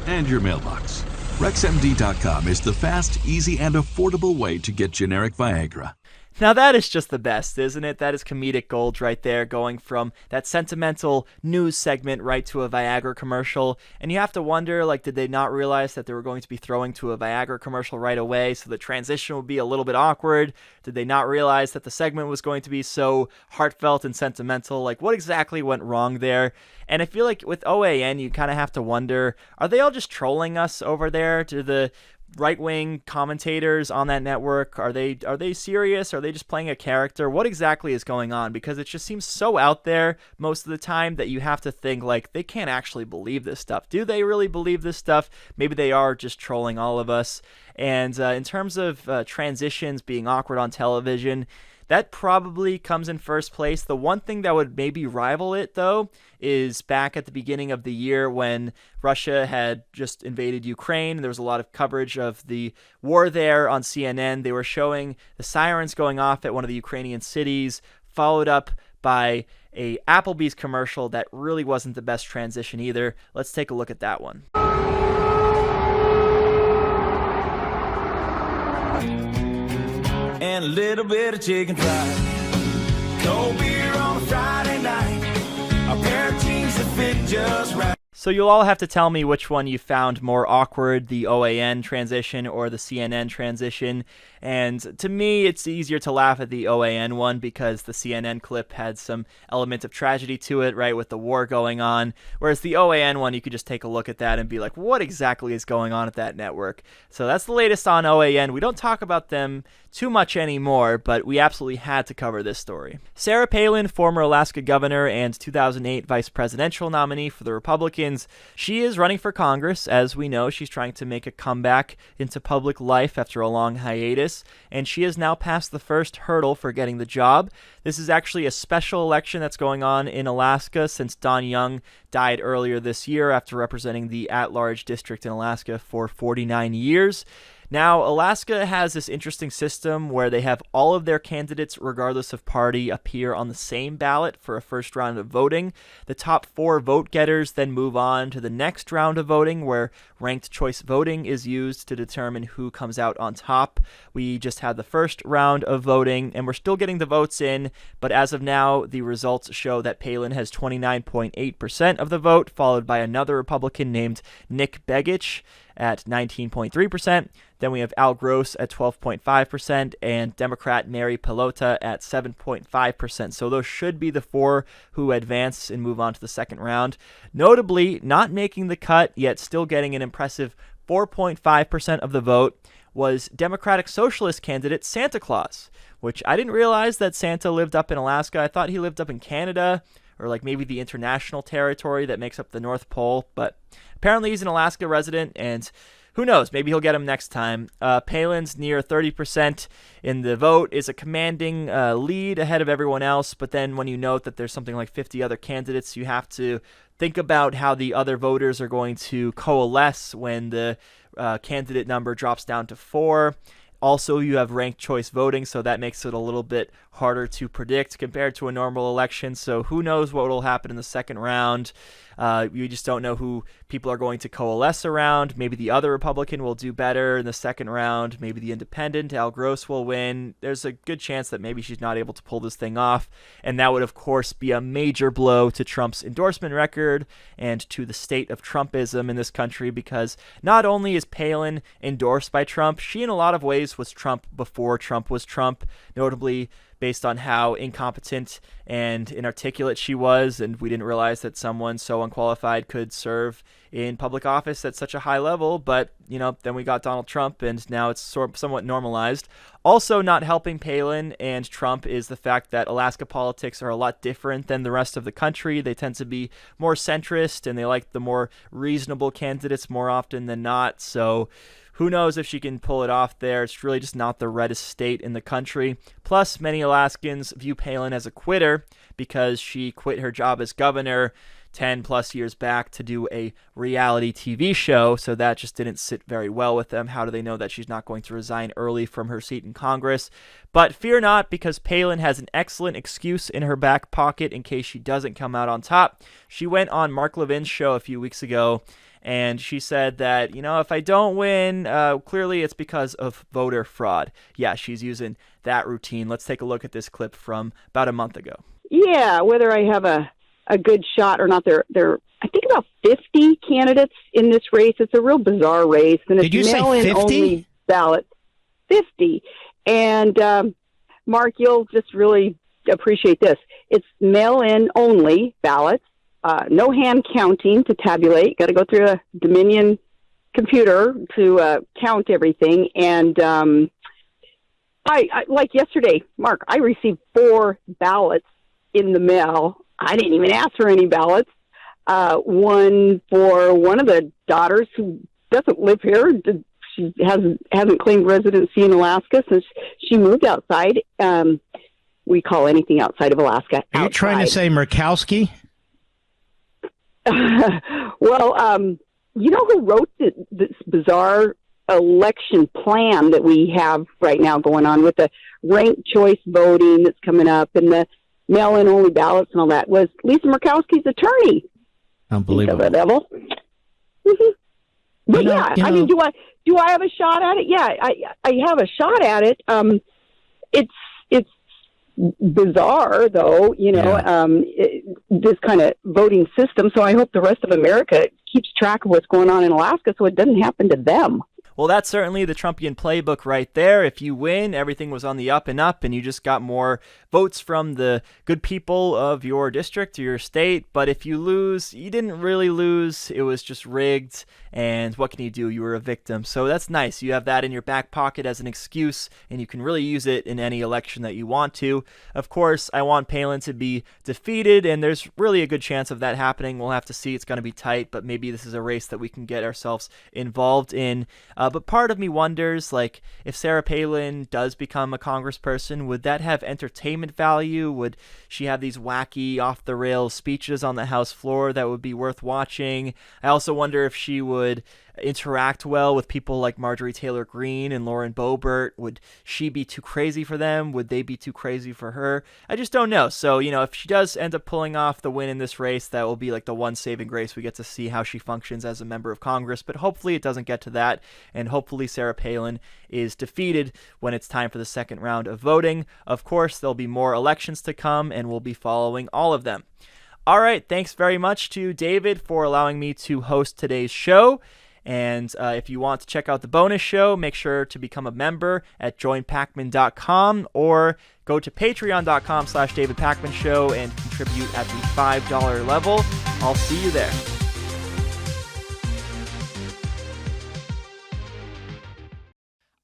and your mailbox. RexMD.com is the fast, easy, and affordable way to get generic Viagra. Now that is just the best, isn't it? That is comedic gold right there, going from that sentimental news segment right to a Viagra commercial. And you have to wonder, like, did they not realize that they were going to be throwing to a Viagra commercial right away, so the transition would be a little bit awkward? Did they not realize that the segment was going to be so heartfelt and sentimental? Like, what exactly went wrong there? And I feel like with OAN, you kind of have to wonder, are they all just trolling us over there? Do the right-wing commentators on that network, are they serious? Are they just playing a character? What exactly is going on? Because it just seems so out there most of the time that you have to think, like, they can't actually believe this stuff. Do they really believe this stuff? Maybe they are just trolling all of us. And in terms of transitions being awkward on television, that probably comes in first place. The one thing that would maybe rival it, though, is back at the beginning of the year when Russia had just invaded Ukraine. There was a lot of coverage of the war there on CNN. They were showing the sirens going off at one of the Ukrainian cities, followed up by a Applebee's commercial that really wasn't the best transition either. Let's take a look at that one. And a little bit of chicken fried, cold beer on a Friday night, a pair of jeans that fit just right. So you'll all have to tell me which one you found more awkward, the OAN transition or the CNN transition. And to me, it's easier to laugh at the OAN one because the CNN clip had some element of tragedy to it, right, with the war going on. Whereas the OAN one, you could just take a look at that and be like, what exactly is going on at that network? So that's the latest on OAN. We don't talk about them too much anymore, but we absolutely had to cover this story. Sarah Palin, former Alaska governor and 2008 vice presidential nominee for the Republicans, she is running for Congress. As we know, she's trying to make a comeback into public life after a long hiatus, and she has now passed the first hurdle for getting the job. This is actually a special election that's going on in Alaska since Don Young died earlier this year after representing the at-large district in Alaska for 49 years. Now, Alaska has this interesting system where they have all of their candidates, regardless of party, appear on the same ballot for a first round of voting. The top 4 vote getters then move on to the next round of voting, where ranked choice voting is used to determine who comes out on top. We just had the first round of voting, and we're still getting the votes in, but as of now, the results show that Palin has 29.8% of the vote, followed by another Republican named Nick Begich at 19.3%. Then we have Al Gross at 12.5% and Democrat Mary Pelota at 7.5%. So those should be the 4 who advance and move on to the second round. Notably, not making the cut, yet still getting an impressive 4.5% of the vote, was Democratic Socialist candidate Santa Claus, which I didn't realize that Santa lived up in Alaska. I thought he lived up in Canada, or like maybe the international territory that makes up the North Pole, but apparently he's an Alaska resident, and who knows, maybe he'll get him next time. Palin's near 30% in the vote is a commanding lead ahead of everyone else, but then when you note that there's something like 50 other candidates, you have to think about how the other voters are going to coalesce when the candidate number drops down to 4. Also, you have ranked choice voting, so that makes it a little bit harder to predict compared to a normal election. So who knows what will happen in the second round. You just don't know who people are going to coalesce around. Maybe the other Republican will do better in the second round. Maybe the independent, Al Gross, will win. There's a good chance that maybe she's not able to pull this thing off. And that would, of course, be a major blow to Trump's endorsement record and to the state of Trumpism in this country, because not only is Palin endorsed by Trump, she in a lot of ways was Trump before Trump was Trump, notably based on how incompetent and inarticulate she was, and we didn't realize that someone so unqualified could serve in public office at such a high level. But, you know, then we got Donald Trump, and now it's somewhat normalized. Also not helping Palin and Trump is the fact that Alaska politics are a lot different than the rest of the country. They tend to be more centrist, and they like the more reasonable candidates more often than not. So who knows if she can pull it off there. It's really just not the reddest state in the country. Plus, many Alaskans view Palin as a quitter because she quit her job as governor 10 plus years back to do a reality TV show, so that just didn't sit very well with them. How do they know that she's not going to resign early from her seat in Congress? But fear not, because Palin has an excellent excuse in her back pocket in case she doesn't come out on top. She went on Mark Levin's show a few weeks ago, and she said that, if I don't win, clearly it's because of voter fraud. Yeah, she's using that routine. Let's take a look at this clip from about a month ago. Yeah, whether I have a good shot or not, there I think about 50 candidates in this race. It's a real bizarre race, and it's Did you say 50? mail-in-only ballot. 50, and Mark, you'll just really appreciate this. It's mail-in only ballots, no hand counting to tabulate. Got to go through a Dominion computer to count everything, and I like yesterday, Mark, I received 4 ballots in the mail. I didn't even ask for any ballots. One for one of the daughters who doesn't live here. She hasn't claimed residency in Alaska since she moved outside. We call anything outside of Alaska outside. Are you trying to say Murkowski? Well, you know who wrote this bizarre election plan that we have right now going on with the ranked choice voting that's coming up and the mail-in only ballots and all that? Was Lisa Murkowski's attorney. Unbelievable. The devil. Mm-hmm. But I mean, do I have a shot at it? Yeah, I have a shot at it. It's bizarre, though, this kind of voting system. So I hope the rest of America keeps track of what's going on in Alaska so it doesn't happen to them. Well, that's certainly the Trumpian playbook right there. If you win, everything was on the up and up, and you just got more votes from the good people of your district or your state. But if you lose, you didn't really lose. It was just rigged, and what can you do? You were a victim. So that's nice. You have that in your back pocket as an excuse, and you can really use it in any election that you want to. Of course, I want Palin to be defeated, and there's really a good chance of that happening. We'll have to see. It's going to be tight, but maybe this is a race that we can get ourselves involved in. But part of me wonders, if Sarah Palin does become a congressperson, would that have entertainment value? Would she have these wacky, off-the-rails speeches on the House floor that would be worth watching? I also wonder if she would interact well with people like Marjorie Taylor Greene and Lauren Boebert. Would she be too crazy for them? Would they be too crazy for her? I just don't know. So, if she does end up pulling off the win in this race, that will be the one saving grace. We get to see how she functions as a member of Congress, but hopefully it doesn't get to that, and hopefully Sarah Palin is defeated when it's time for the second round of voting. Of course, there'll be more elections to come, and we'll be following all of them. All right, thanks very much to David for allowing me to host today's show. And if you want to check out the bonus show, make sure to become a member at joinpacman.com or go to patreon.com/DavidPacmanShow and contribute at the $5 level. I'll see you there.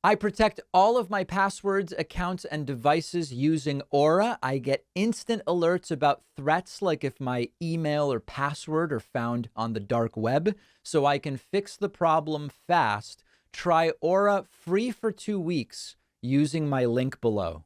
I protect all of my passwords, accounts, and devices using Aura. I get instant alerts about threats, like if my email or password are found on the dark web, so I can fix the problem fast. Try Aura free for 2 weeks using my link below.